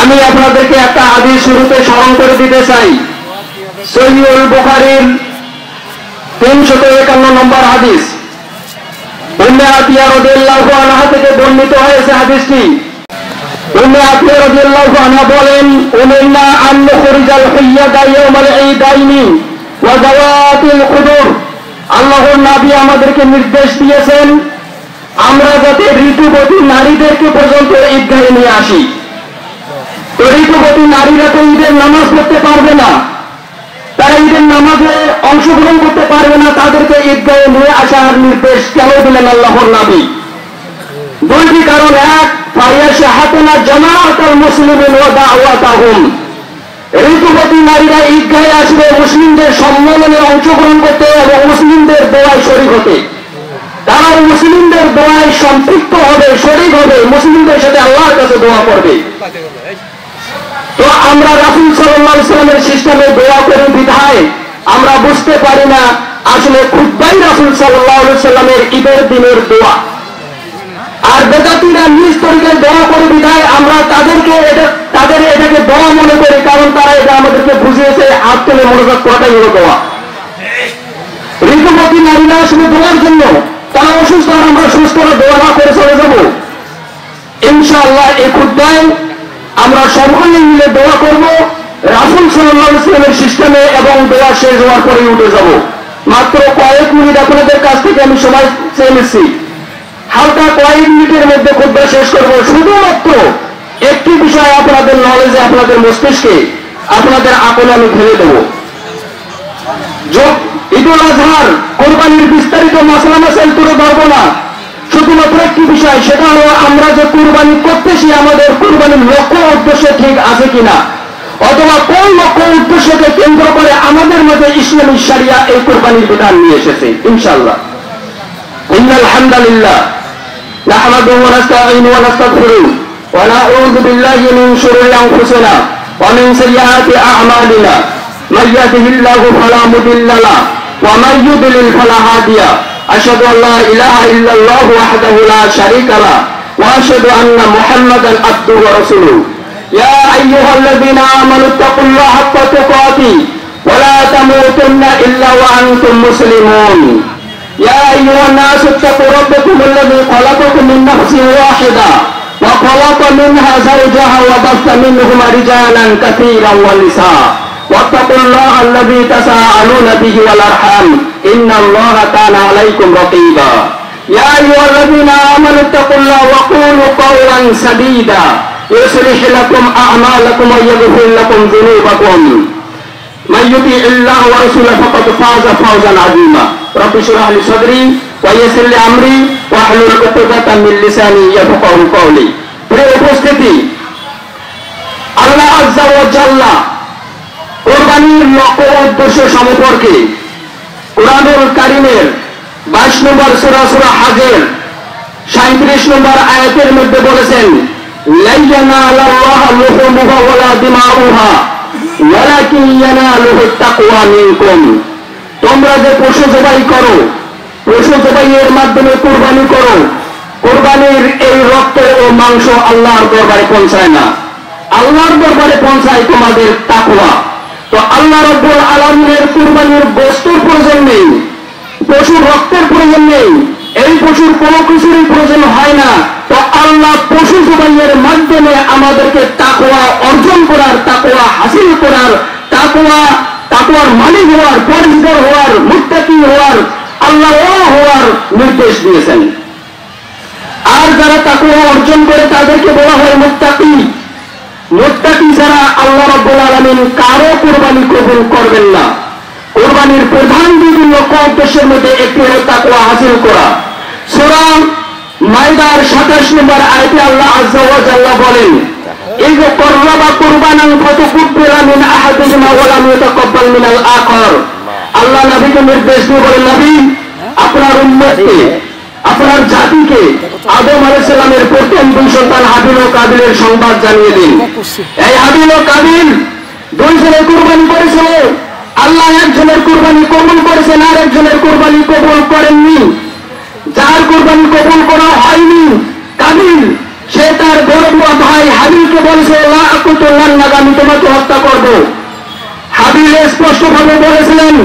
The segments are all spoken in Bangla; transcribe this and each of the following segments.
আমি আপনাদেরকে একটা হাদিস শুরুতে স্মরণ করে দিতে চাই। সহিহুল বুখারীর 351 নম্বর হাদিস, উম্মে আতিয়া রাদিয়াল্লাহু আনহা থেকে বর্ণিত হয়েছে হাদিসটি। উম্মে আতিয়া রাদিয়াল্লাহু আনহা বলেন, উমিরনা আন নুখরিজাল হুইয়াদা ইয়াউমাল ঈদাইনি ওয়া যাওয়াতিল কুদুর। আল্লাহর নবী আমাদেরকে নির্দেশ দিয়েছেন আমরা যাতে ঋতুবতী নারীদেরকে পর্যন্ত ঈদগাহে নিয়ে আসি। তো ঋতুবতী নারীরা তো ঈদের নামাজ পড়তে পারবে না, তারা ঈদের নামাজে অংশগ্রহণ করতে পারবে না, তাদেরকে ঈদগাহে নিয়ে আসার নির্দেশ কেন দিলেন আল্লাহর নবী? দুইটি কারণ। এক, ফায়াশহাতুনা জামাআতুল মুসলিমিন ওয়া দাওয়াতাহুম। ঋতুবতী নারীরা ঈদগাহে আসবে মুসলিমদের সম্মেলনে অংশগ্রহণ করতে এবং মুসলিমদের দোয়ায় শরীক হতে। তারাও মুসলিমদের দোয়ায় সম্পৃক্ত হবে, শরীক হবে, মুসলিমদের সাথে আল্লাহর কাছে দোয়া করবে। তো আমরা রাসূল সাল্লাল্লাহু আলাইহি ওয়াসাল্লামের সিস্টেমে দোয়া করি বিধায় আমরা বুঝতে পারি না আসলে খুতবাই রাসূল সাল্লাল্লাহু আলাইহি ওয়াসাল্লামের ঈদের দিনের দোয়া। আর বেদাতীরা নিজ তরিকায় দোয়া করে বিধায় আমরা তাদের এটাকে দোয়া মনে করি, কারণ তারা এটা আমাদেরকে বুঝিয়েছে হাত তুলে মনোযোগ করাটাই হলো দোয়া। ঋতুবতী নারীরা আসলে দোয়ার জন্য, তারা অসুস্থ আর আমরা সুস্থ দোয়া না করে চলে যাব। ইনশাআল্লাহ এই খুতবায় আমরা সকলে মিলে দোয়া করব রাসূল সাল্লাল্লাহু আলাইহি ওয়াসাল্লামের সিস্টেমে এবং দোয়া শেষ হওয়ার পরে উঠে যাব। মাত্র কয়েক মিনিট আপনাদের কাছ থেকে আমি সময় চেয়ে নিচ্ছি, হালকা কয়েক মিনিটের মধ্যে খুতবা শেষ করব। শুধুমাত্র একটি বিষয় আপনাদের নলেজে, আপনাদের মস্তিষ্কে, আপনাদের আকলে আমি ফেলে দেব। ঈদুল আজহার কোরবানির বিস্তারিত মাসলা মাসাইল তুলে ধরবো না, শুধুমাত্র একটি বিষয়, সেটা হলো আমরা যে কুরবানি করতেছি আমাদের কুরবানির লক্ষ্য উদ্দেশ্য ঠিক আছে কিনা, অথবা কোন লক্ষ্য উদ্দেশ্যকে কেন্দ্র করে আমাদের মধ্যে ইসলামী শরিয়া এই কুরবানির বিধান নিয়ে এসেছে। ইনশাআল্লাহ। ইন্নাল হামদালিল্লাহ নাহমাদুহু ওয়া নাস্তাঈনুহু ওয়া নাস্তাগফিরুহু ওয়া নাউযু বিল্লাহি মিন শুরুরি আনফুসিনা ওয়া মিন সাইয়্যাতি আ'মালিনা মান ইয়াহদিহিল্লাহু ফালা মুদিল্লা লাহু ওয়া মান ইউদ্লিল ফালা হাদিয়া। أشهد أن لا إله إلا الله وحده لا شريك له وأشهد أن محمدا عبده ورسوله يا أيها الذين آمنوا اتقوا الله حق تقاته ولا تموتن إلا وأنتم مسلمون يا أيها الناس اتقوا ربكم الذي خلقكم من نفس واحدة وخلق منها زوجها وبث منهما رجالا كثيرا ونساء واتقوا الله الذي تساءلون به والأرحام إن الله كان عليكم رقيبا يا أيها الذين آمنوا اتقوا الله وقولوا قولا سديدا يصلح لكم أعمالكم ويغفر لكم ذنوبكم من يطع الله ورسوله فقد فاز فوزا عظيما رب اشرح لي صدري ويسر لي أمري واحلل عقدة من لساني يفقهوا قولي। প্রিয় উপস্থিতি, আল্লাহ আযজা ওয়া জাল্লা কুরবানির লক্ষ্য উদ্দেশ্য সম্পর্কে কুরআনুল কারীমের 22 নম্বর সূরা সূরা হাজের 37 নম্বর আয়াতের মধ্যে বলেছেন, লা ইয়ানালাল্লাহু লুহুমুহা ওয়ালা দিমাউহা ওয়ালাকিন ইয়ানালুহুত তাকওয়া মিনকুম। তোমরা যে পশু জবাই করো, পশু জবাইয়ের মাধ্যমে কুরবানি করো, কুরবানির এই রক্ত ও মাংস আল্লাহর দরবারে পৌঁছায় না, আল্লাহর দরবারে পৌঁছায় তোমাদের তাকওয়া। তো আল্লাহ রাব্বুল আলামিনের কুরবানির গোশতের প্রয়োজন নেই, পশুর রক্তের প্রয়োজন নেই, এই পশুর কোনো কিছুরই প্রয়োজন হয় না। তো আল্লাহ পশু জবাইয়ের মাধ্যমে আমাদেরকে তাকওয়া অর্জন করার, তাকওয়া হাসিল করার, তাকওয়ার মালিক হওয়ার, পরিষ্কার হওয়ার, মুত্তাকি হওয়ার, আল্লাহ হওয়ার নির্দেশ দিয়েছেন। আর যারা তাকওয়া অর্জন করে তাদেরকে বলা হয় মুত্তাকি। মুত্তাকি যারা আল্লাহ রাব্বুল আলামিন কারো কুরবানি কবুল করবেন না। কুরবানির প্রধান বিভিন্ন উদ্দেশ্যের মধ্যে একটি হলো তাকওয়া হাসিল করা। সূরা মাইদার 27 নম্বর আয়াতে আল্লাহ আযজা ওয়া জাল্লা বলেন, ইয কররাবা কুরবানান ফাতুকুব্বিলা মিন আহাদিহিমা ওয়া লাম ইউতাকাব্বাল মিনাল আখার। আল্লাহ নবীকে নির্দেশ দিয়ে বলেন, নবী আপনার উম্মতকে, আপনার জাতিকে আদম আলাইহিস সালামের প্রথম দুই সন্তান হাবিল ও কাবিলের সংবাদ জানিয়ে দিন। এই হাবিল ও কাবিল দুইজনে কুরবানি করেছিল, আল্লাহ একজনের কুরবানি কবুল করেছেন আর একজনের কুরবানি কবুল করেননি। যার কুরবানি কবুল করা হয়নি কাবিল, সে তার বড় ভাই হাবিলকে বলেছে লা আকুতুল্লান্নাকা, আমি তোমাকে হত্যা করব। হাবিল স্পষ্টভাবে বলেছিলেন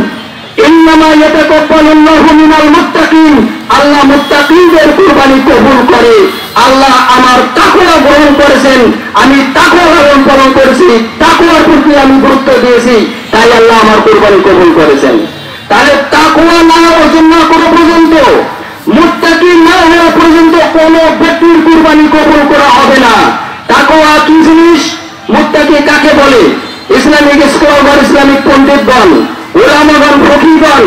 ইন্নামা ইয়াতাকাব্বালুল্লাহু মিনাল মুত্তাকিন, আল্লাহ মুত্তাকিনদের কুরবানি কবুল করে। আল্লাহ আমার তাকওয়া গ্রহণ করেছেন, আমি তাকওয়া লালন পালন করেছি, তাকওয়ার প্রতি আমি গুরুত্ব দিয়েছি, তাই আল্লাহ আমার কুরবানি কবুল করেছেন। তাহলে তাকওয়া না অর্জন না করা পর্যন্ত, মুত্তাকি না হওয়া পর্যন্ত কোন ব্যক্তির কুরবানি কবুল করা হবে না। তাকওয়া কি জিনিস, মুত্তাকি কাকে বলে? ইসলামিক স্কলার, ইসলামিক পণ্ডিতগণ, উলামাগণ, ফকিহগণ,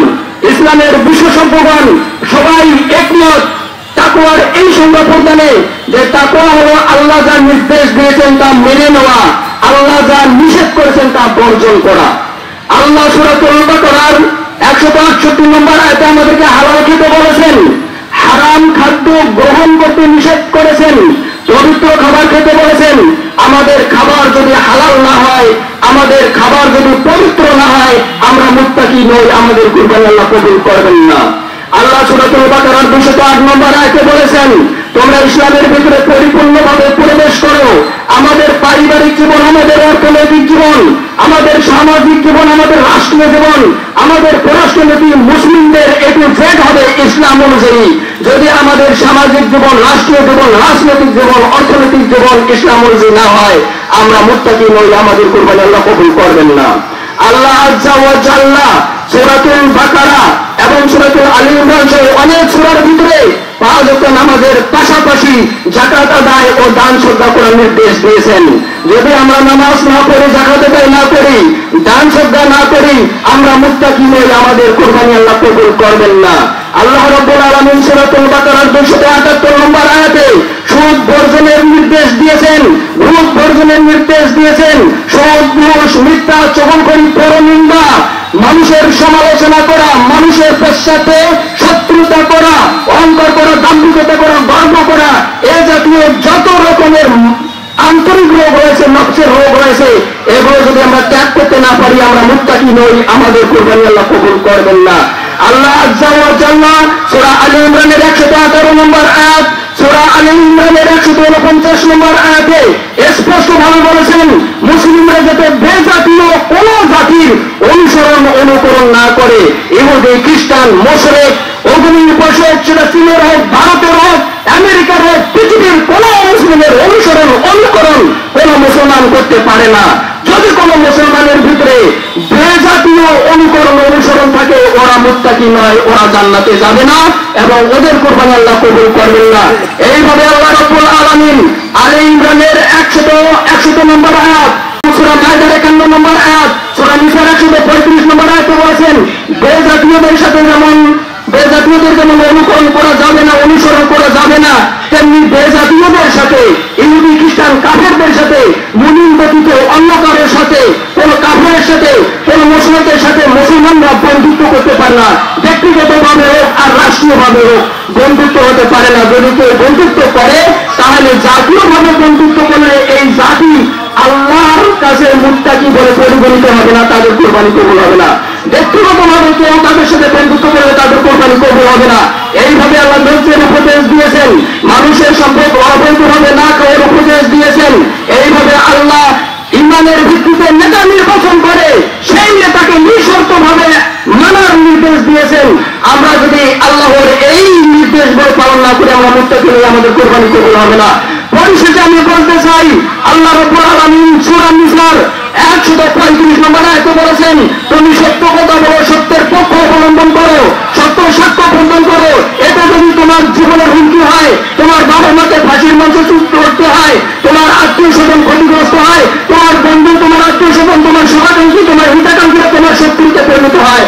ইসলামের বিশেষজ্ঞগণ সবাই একমত তাকওয়ার এই সংজ্ঞা প্রদানে যে তাকওয়া হলো আল্লাহ যা নির্দেশ দিয়েছেন তা মেনে নেওয়া, আল্লাহ যা নিষেধ করেছেন তা বর্জন করা। আল্লাহ সূরাতুল বাকারার 168 নম্বর আয়াতে আমাদেরকে হালাল খেতে বলেছেন, হারাম খাদ্য গ্রহণ করতে নিষেধ করেছেন, পবিত্র খাবার খেতে বলেছেন। আমাদের খাবার যদি হালাল না হয়, আমাদের খাবার যদি পবিত্র না হয়, আমরা মুত্তাকি নই, আমাদের কুরবানি আল্লাহ কবুল করবেন না। আল্লাহ সূরাতুল বাকারার 208 নম্বর আয়াতে বলেছেন, তোমরা ইসলামের ভিতরে পরিপূর্ণভাবে প্রবেশ করো। আমাদের পারিবারিক জীবন, আমাদের অর্থনৈতিক জীবন, আমাদের সামাজিক জীবন, আমাদের রাষ্ট্রীয় জীবন, আমাদের পররাষ্ট্রনীতি মুসলিমদের একটু জেড হবে ইসলাম অনুযায়ী। যদি আমাদের সামাজিক জীবন, রাষ্ট্রীয় জীবন, রাজনৈতিক জীবন, অর্থনৈতিক জীবন ইসলাম অনুযায়ী না হয়, আমরা মুত্তাকি নই, আমাদের কুরবানি আল্লাহ কবুল করবেন না। আল্লাহ আজ্জা ওয়া জাল্লা সূরাতুল বাকারা এবং সূরাতুল আলী ইমরান সহ অনেক সূরার ভিতরে 5 ওয়াক্ত নামাজের পাশাপাশি যাকাত আদায় ও দান সদকা করার নির্দেশ দিয়েছেন। যদি আমরা নামাজ না পড়ি, যাকাত আদায় না করি, দান সদকা না করি, আমরা মুত্তাকি নই, আমাদের কুরবানি আল্লাহ কবুল করবেন না। আল্লাহ রাব্বুল আলামিন সূরাতুল বাকারার 278 নম্বর আয়াতে সুদ বর্জনের নির্দেশ দিয়েছেন, ঘুষ বর্জনের নির্দেশ দিয়েছেন। সুদ, ঘুষ, মিথ্যা, চগলখড়ি, পরনিন্দা, মানুষের সমালোচনা করা, মানুষের পশ্চাতে শত্রুতা করা, অহংকার করা, দাম্ভিকতা করা, গর্ব করা, এ জাতীয় যত রকমের আন্তরিক রোগ রয়েছে, নফসের রোগ রয়েছে, এগুলো যদি আমরা ত্যাগ করতে না পারি, আমরা মুত্তাকি নই, আমাদের কুরবানি আল্লাহ কবুল করবেন না। আল্লাহ আজ্জা ওয়া জাল্লা সূরা আলী ইমরানের 118 নম্বর আয়াত, সূরা আলী ইমরানের 149 নম্বর আয়াতে স্পষ্টভাবে বলেছেন, মুসলিমরা যাতে বেজাতীয় কোন জাতির অনুকরণ না করে, ইহুদি, খ্রিস্টান, মুশরিক, অগ্নি উপাসক, সেটা চীনের হোক, ভারতের হোক, আমেরিকার হোক, পৃথিবীর কোন মুসলিমের অনুকরণ কোন মুসলমান করতে পারে না। যদি কোন মুসলমানের ভিতরে বেজাতীয় অনুসরণ থাকে, ওরা মুত্তাকি নয়, ওরা জান্নাতে যাবে না এবং ওদের কুরবানি আল্লাহ কবুল করবেন না। এইভাবে আল্লাহ রাব্বুল আলামিন আলী ইমরানের 100 নম্বর আয়াত, সূরা মাইদার 51 নম্বর আয়াত, সূরা নিসার 135 নম্বর আয়াতে বলেছেন, বেজাতীয়দের যেমন অনুকরণ করা যাবে না, অনুসরণ করা যাবে না, তেমনি বেজাতীয়দের সাথে, ইহুদি, খ্রিস্টান, কাফেরদের সাথে, মুমিন ব্যতীত অন্য কারোর সাথে, কোন কাফেরের সাথে, কোন মুশরিকের সাথে মুসলমানরা বন্ধুত্ব করতে পারে না। ব্যক্তিগতভাবে হোক আর রাষ্ট্রীয়ভাবে হোক বন্ধুত্ব হতে পারে না। যদি কেউ বন্ধুত্ব করে, তাহলে জাতীয়ভাবে বন্ধুত্ব করলে এই জাতি আল্লাহর কাছে মুত্তাকি বলে পরিগণিত হবে না, তাদের কুরবানি কবুল হবে না। ব্যক্তিগতভাবে কেউ তাদের সাথে বন্ধুত্ব করলে তাদের কুরবানি কবুল হবে না। এইভাবে আল্লাহ নবীর উপদেশ দিয়েছেন, মানুষের সম্পদ অবৈধভাবে না খাওয়ার উপদেশ দিয়েছেন। এইভাবে আল্লাহ ইমানের ভিত্তিতে নেতা নির্বাচন করে সেই নেতাকে নিঃশর্তভাবে মানার নির্দেশ দিয়েছেন। আমরা যদি আল্লাহর এই নির্দেশগুলো পালন না করে আমরা মুত্তাকি নই, আমাদের কুরবানি কবুল হবে না। পরিশেষে আমি বলতে চাই, আল্লাহ রাব্বুল আলামিন সূরা নিসার 135 নম্বর আয়াতে বলেছেন, তুমি সত্য কথা বলো, সত্যের পক্ষ অবলম্বন করো, সত্য সাক্ষ্য প্রদান করো। এটা যদি তোমার জীবনের হুমকি হয়, তোমার বাবা মাকে ফাঁসির মঞ্চে চুক্ত করতে হয়, তোমার আত্মীয় স্বজন ক্ষতিগ্রস্ত হয়, তোমার বন্ধু, তোমার আত্মীয় স্বজন, তোমার সহকাঙ্ক্ষী, তোমার হিতাকাঙ্ক্ষীরা তোমার শত্রুতে পরিণত হয়,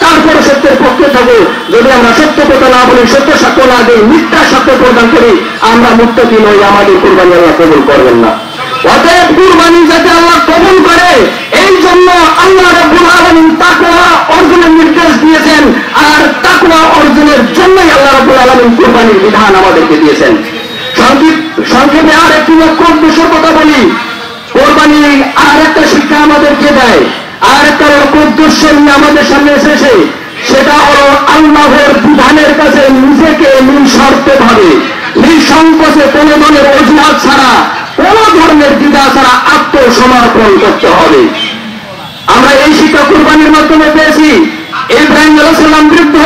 তারপরে সত্যের পক্ষে থাকো। যদি আমরা সত্য কথা না বলি, সত্য সাক্ষ্য না দিই, মিথ্যা সাক্ষ্য প্রদান করি, আমরা মুত্তাকি নই, আমাদের কুরবানি আল্লাহ কবুল করবেন না। অতএব কুরবানি যাতে আল্লাহ কবুল করে, এই জন্য আল্লাহ রাব্বুল আলামিন তাকওয়া অর্জনের নির্দেশ দিয়েছেন, আর তাকওয়া অর্জনের জন্যই আল্লাহ রাব্বুল আলামিন কুরবানির বিধান আমাদেরকে দিয়েছেন। সংক্ষেপে আর একটি লক্ষ্য উদ্দেশ্যের কথা বলি। কোরবানি আর একটা শিক্ষা আমাদেরকে দেয়, আর একটা লক্ষ্য উদ্দেশ্য নিয়ে আমাদের সামনে এসেছে, সেটা হলো আল্লাহর বিধানের কাছে নিজেকে নিঃশর্তভাবে নিঃসংকোচে কোন ধরনের অজুহাত ছাড়া, কোন ধরনের দ্বিধা ছাড়া আত্মসমর্পণ করতে হবে। আমরা এই শিক্ষা কুরবানির মাধ্যমে পেয়েছি। ইব্রাহিম আলাইহিস সালাম বৃদ্ধ,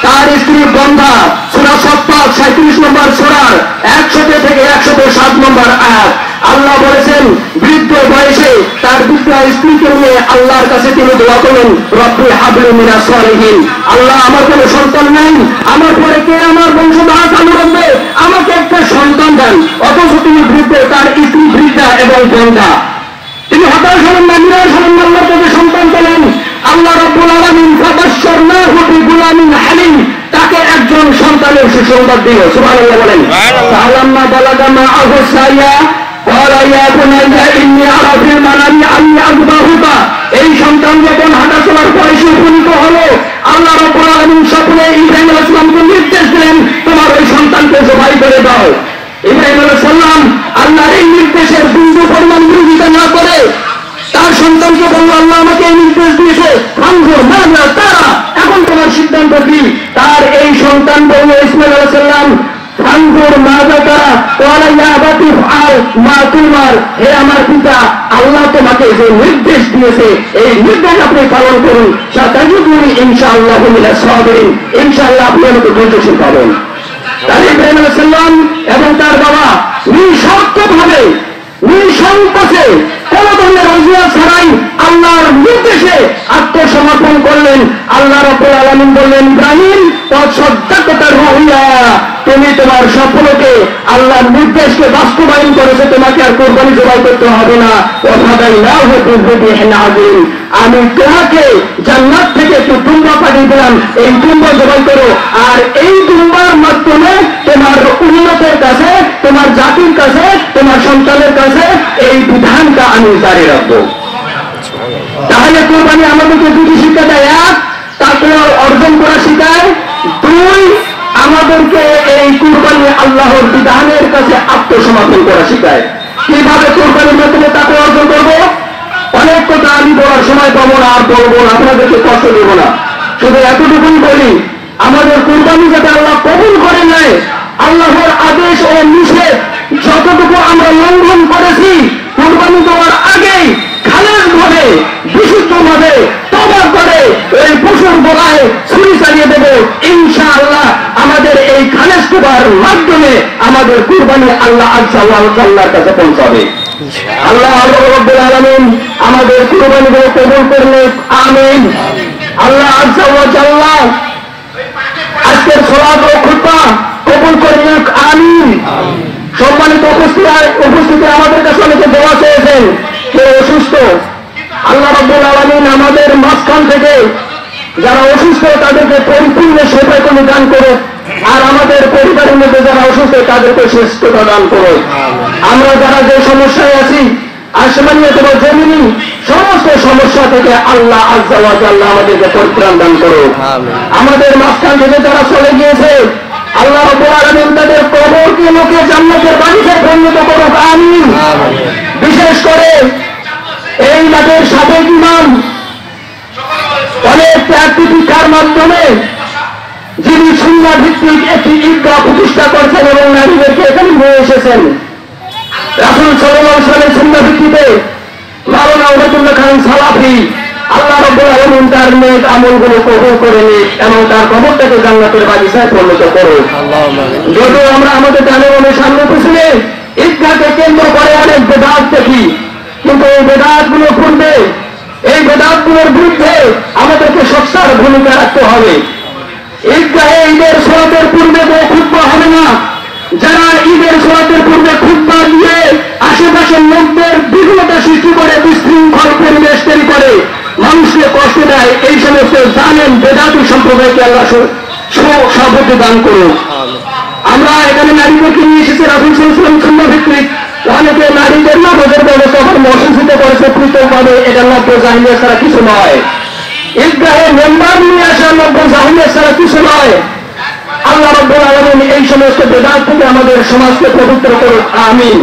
তার স্ত্রী বন্ধা, সূরা সাফফাত 37 নম্বর সূরার 100 থেকে 107 নম্বর আয়াত। আল্লাহ বলেছেন বৃদ্ধ বয়সে তার বৃদ্ধা স্ত্রীকে নিয়ে আল্লাহর কাছে তিনি দোয়া করলেন, রব্বি হাবলি মিনাস সালিহিন, আল্লাহ আমার কোনো সন্তান নাই, আমার পরে কে আমার বংশধারা চালু রাখবে, আমাকে একটা সন্তান দেন। অথচ তিনি বৃদ্ধ, তার স্ত্রী বৃদ্ধা এবং বন্ধা। তিনি হতাশ হলেন না, নিরাশ হলেন না, আল্লাহর কাছে সন্তান পেলেন। আল্লাহ রাব্বুল আলামিন ফাবাশশারনাহু বিগুলামিন হালিম, তাকে একজন সন্তানের সুসংবাদ দিল। সুবহানাল্লাহ বলেন। ফালাম্মা বালাগা মাআহু সাইয়া ক্বালা ইয়া বুনাইয়া ইন্নী আরা ফিল মানামি আন্নী আযবাহুকা, এই সন্তান যখন হাঁটা চলার বয়সে উপনীত হলো, আল্লাহ রাব্বুল আলামিন স্বপ্নে ইব্রাহিম আলাইহিস সালামকে নির্দেশ দিলেন, তোমার ওই সন্তানকে জবাই করে দাও। ইব্রাহিম আলাইহিস সালাম আল্লাহর এই নির্দেশের বিন্দু পরিমাণ বিরোধিতা না করে তার সন্তানকে বলল, আল্লাহ আমাকে এই নির্দেশ দিয়েছে, তারা এখন তোমার সিদ্ধান্ত কি? তার এই সন্তান বলল ইসমাঈল আলাইহিস সালাম, হে আমার পিতা, আল্লাহ তোমাকে যে নির্দেশ দিয়েছে এই নির্দেশ আপনি পালন করুন, ইনশাআল্লাহ মিনাস সাবিরিন, ইনশাআল্লাহ আপনি আমাকে ধৈর্যশীল পাবেন। তার ইব্রাহিম আলাইহিস সালাম এবং তার বাবা নিঃস্বার্থভাবে নিঃসংকোচে কোন ধরনের অজুহাত ছাড়াই আল্লাহর নির্দেশে আত্মসমর্পণ করলেন। আল্লাহ রাব্বুল আলামিন বললেন, ইব্রাহিম সাদ্দাকতা রুইয়া, তুমি তোমার স্বপ্নকে আল্লাহর নির্দেশকে বাস্তবায়ন করেছে, তোমাকে আর কুরবানি জবাই করতে হবে না। ওয়াফাদাইনাহু বিযিবহিন আযীম, আমি তোমাকে জান্নাত থেকে একটু দুম্বা পাঠিয়ে দিলাম, এই দুম্বা জবাই করো, আর এই দুম্বার মাধ্যমে তোমার উন্নতের কাছে, তোমার জাতির কাছে, তোমার সন্তানের কাছে এই বিধানটা আমি জারি রাখবো। তাহলে কুরবানি আমাদেরকে দুটি শিক্ষা দেয়, এক তাকে অর্জন করা শিখায়, দুই আমাদেরকে এই কুরবানি আল্লাহর বিধানের কাছে আত্মসমর্পণ করা শিখায়। কিভাবে কুরবানির মাধ্যমে তাকে অর্জন করবো? অনেক কথা আমি বলার সময় পাবো না, আর বলবো না, আপনাদেরকে কষ্ট দেবো না। শুধু এতটুকুই বলি, আমাদের কুরবানি যাতে আল্লাহ কবুল করে নেয়, আল্লাহর আদেশ ও নিষেধ যতটুকু আমরা লঙ্ঘন করেছি, কুরবানি দেওয়ার আগেই খালেসভাবে বিশুদ্ধভাবে তওবা করে এই পশুর গলায় ছুরি চালিয়ে দেব। ইনশাআল্লাহ আমাদের এই খালেস তওবার মাধ্যমে আমাদের কুরবানি আল্লাহ আজ্জা ওয়া জাল্লার কাছে পৌঁছাবে। আল্লাহ রাব্বুল আলামিন আমাদের কুরবানিগুলো কবুল করলে আমিন। আল্লাহ আজ্জা ওয়া জাল্লা আজকের সালাত ও খুতবা কবুল করলে আমিন। সম্মানিত উপস্থিতি আমাদের কাছে অনেকে দোয়া চেয়েছেন, কেউ অসুস্থ, আল্লাহ রাব্বুল আলামিন আমাদের মাঝখান থেকে যারা অসুস্থ তাদেরকে পরিপূর্ণ সেবা করে দান করো, আর আমাদের পরিবারের মধ্যে যারা অসুস্থ তাদেরকে সুস্থতা দান করো। আমরা যারা যে সমস্যায় আছি, আসমানি অথবা জমিনি সমস্ত সমস্যা থেকে আল্লাহ আজ্জা ওয়া জাল্লা আমাদেরকে পরিত্রাণ দান করো। আমাদের মাঝখান থেকে যারা চলে গিয়েছে, আল্লাহ রাব্বুল আলামিন তাদের কবরকে লোকে জান্নাতের বাড়িতে পরিণত করুক আমিন। বিশেষ করে এই মাঠের সাবেক ইমাম অনেক ত্যাগ প্রতিষ্ঠার মাধ্যমে যিনি সুন্নাহ ভিত্তিক একটি ঈদগাহ প্রতিষ্ঠা করছেন এবং নারীদেরকে এখানে নিয়ে এসেছেন, রাসূল সাল্লাল্লাহু আলাইহি ওয়াসাল্লামের সুন্নাহ ভিত্তিতে মাওলানা ওবায়দুল্লাহ খান সালাফি, আল্লাহ রাব্বুল আলামিন তার নেক আমলগুলো কবুল করে নিক এবং তার কবরটাকে জান্নাতের বাগিচায় পরিণত করুক। যদিও আমরা আমাদের জানানোর সামনে পিছনে ঈদগাহকে কেন্দ্র করে অনেক বেদাত দেখি, কিন্তু এই বেদাতগুলো পূর্বে, এই বেদাতগুলোর বিরুদ্ধে আমাদেরকে সচ্চার ভূমিকা রাখতে হবে। ঈদগাহে ঈদের সালাতের পূর্বে খুতবা হবে না। যারা ঈদের সালাতের পূর্বে খুতবা দিয়ে আশেপাশের লোকদের বিঘ্নতা সৃষ্টি করে, বিশৃঙ্খল পরিবেশ তৈরি করে, মানুষকে কষ্ট দেয়, এই সমস্ত জানেন বেদাতি সম্প্রদায়কে আল্লাহ সভাপতি দান করুন। আমরা এখানে নারীদেরকে নিয়ে এসেছি রাসূল সাল্লাল্লাহু আলাইহি ওয়াসাল্লাম সুন্নাহ ভিত্তিক, অনেকে নারীদের নামাজের ব্যবস্থা মসজিদে করেছে পৃথকভাবে, এটা নব্য জাহিলিয়াত ছাড়া কিছু নয়। ঈদগাহে মেম্বার নিয়ে আসা নব্য জাহিলিয়াত ছাড়া কিছু নয়। আল্লাহ রাব্বুল আলামিন এই সমস্ত বেদাত থেকে আমাদের সমাজকে পবিত্র করুন আমিন।